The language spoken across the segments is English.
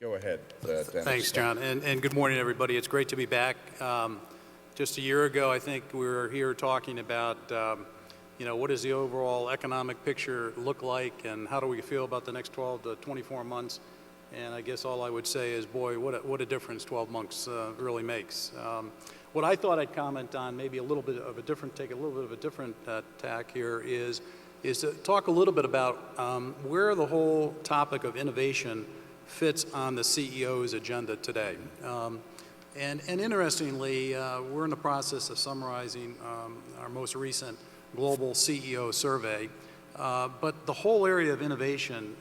Go ahead, Dennis. Thanks, John, and good morning, everybody. It's great to be back. Just a year ago, I think we were here talking about, what does the overall economic picture look like, and how do we feel about the next 12 to 24 months? And I guess all I would say is, boy, what a difference 12 months really makes. What I thought I'd comment on, maybe take a little bit of a different tack here, is to talk a little bit about where the whole topic of innovation fits on the CEO's agenda today. And interestingly, we're in the process of summarizing our most recent global CEO survey, but the whole area of innovation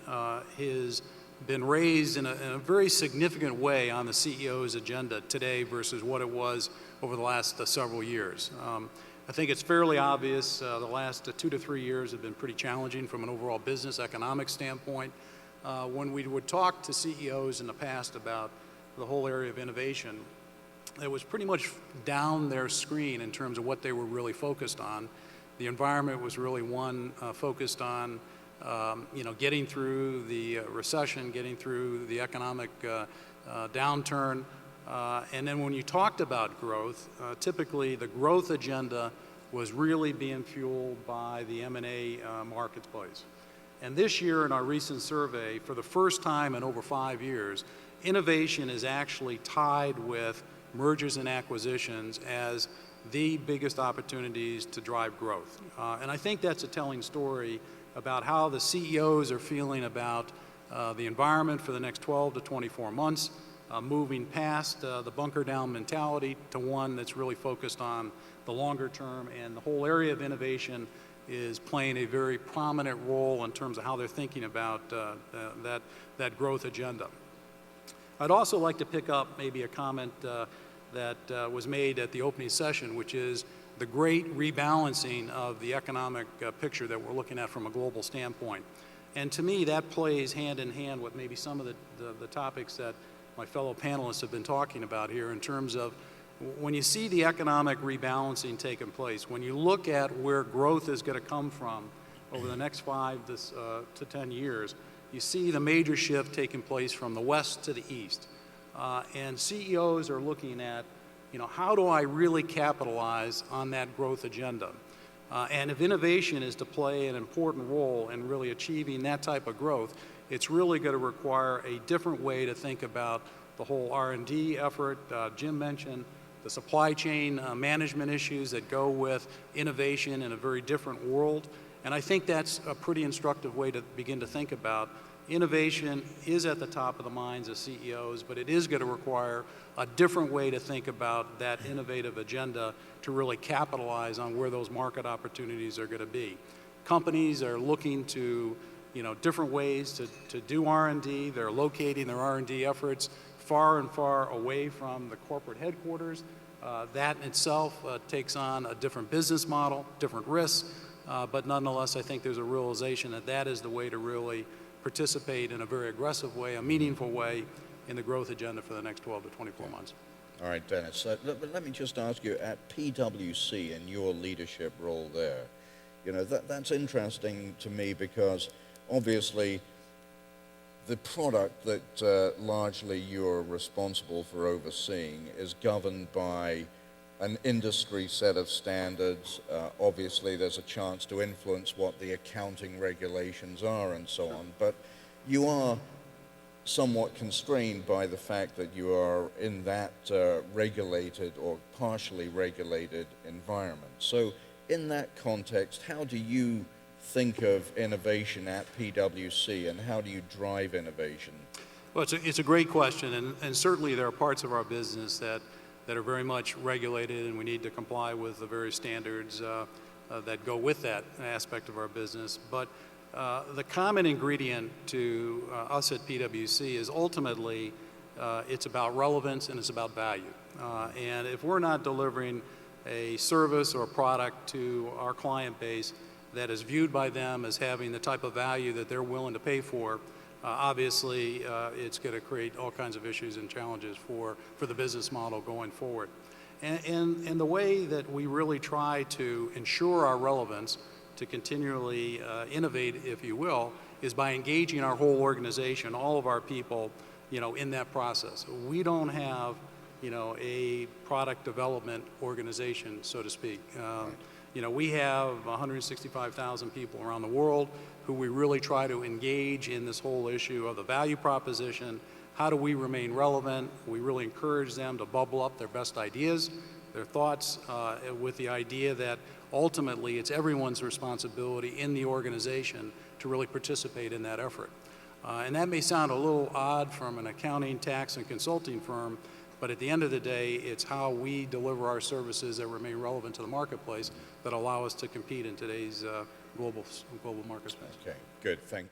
has been raised in a very significant way on the CEO's agenda today versus what it was over the last several years. I think it's fairly obvious the last 2 to 3 years have been pretty challenging from an overall business economic standpoint. When we would talk to CEOs in the past about the whole area of innovation, it was pretty much down their screen in terms of what they were really focused on. The environment was really one focused on getting through the recession, getting through the economic downturn. And then when you talked about growth, typically the growth agenda was really being fueled by the M&A marketplace. And this year in our recent survey, for the first time in over 5 years, innovation is actually tied with mergers and acquisitions as the biggest opportunities to drive growth. And I think that's a telling story about how the CEOs are feeling about the environment for the next 12 to 24 months, moving past the bunker down mentality to one that's really focused on the longer term, and the whole area of innovation is playing a very prominent role in terms of how they're thinking about that growth agenda. I'd also like to pick up maybe a comment that was made at the opening session, which is the great rebalancing of the economic picture that we're looking at from a global standpoint. And to me, that plays hand in hand with maybe some of the topics that my fellow panelists have been talking about here in terms of when you see the economic rebalancing taking place, when you look at where growth is going to come from over the next 5 to 10 years, you see the major shift taking place from the west to the east. And CEOs are looking at, how do I really capitalize on that growth agenda? And if innovation is to play an important role in really achieving that type of growth, it's really going to require a different way to think about the whole R&D effort. Jim mentioned the supply chain management issues that go with innovation in a very different world. And I think that's a pretty instructive way to begin to think about. Innovation is at the top of the minds of CEOs, but it is going to require a different way to think about that innovative agenda to really capitalize on where those market opportunities are going to be. Companies are looking to different ways to do R&D. They're locating their R&D efforts far and far away from the corporate headquarters. That in itself takes on a different business model, different risks, but nonetheless, I think there's a realization that that is the way to really participate in a very aggressive way, a meaningful way in the growth agenda for the next 12 to 24 months. All right, Dennis, let me just ask you, at PwC and your leadership role there, that's interesting to me because obviously the product that largely you're responsible for overseeing is governed by an industry set of standards. Obviously, there's a chance to influence what the accounting regulations are and so on, but you are somewhat constrained by the fact that you are in that regulated or partially regulated environment. So in that context, how do you think of innovation at PwC, and how do you drive innovation? Well, it's a great question, and certainly there are parts of our business that are very much regulated, and we need to comply with the various standards that go with that aspect of our business. But the common ingredient to us at PwC is ultimately it's about relevance and it's about value. And if we're not delivering a service or a product to our client base that is viewed by them as having the type of value that they're willing to pay for, obviously it's going to create all kinds of issues and challenges for the business model going forward. And the way that we really try to ensure our relevance, to continually innovate, if you will, is by engaging our whole organization, all of our people, in that process. We don't have, a product development organization, so to speak. We have 165,000 people around the world who we really try to engage in this whole issue of the value proposition. How do we remain relevant? We really encourage them to bubble up their best ideas, their thoughts, with the idea that ultimately it's everyone's responsibility in the organization to really participate in that effort. And that may sound a little odd from an accounting, tax, and consulting firm, but at the end of the day, it's how we deliver our services that remain relevant to the marketplace that allow us to compete in today's global marketplace. Okay, good. Thank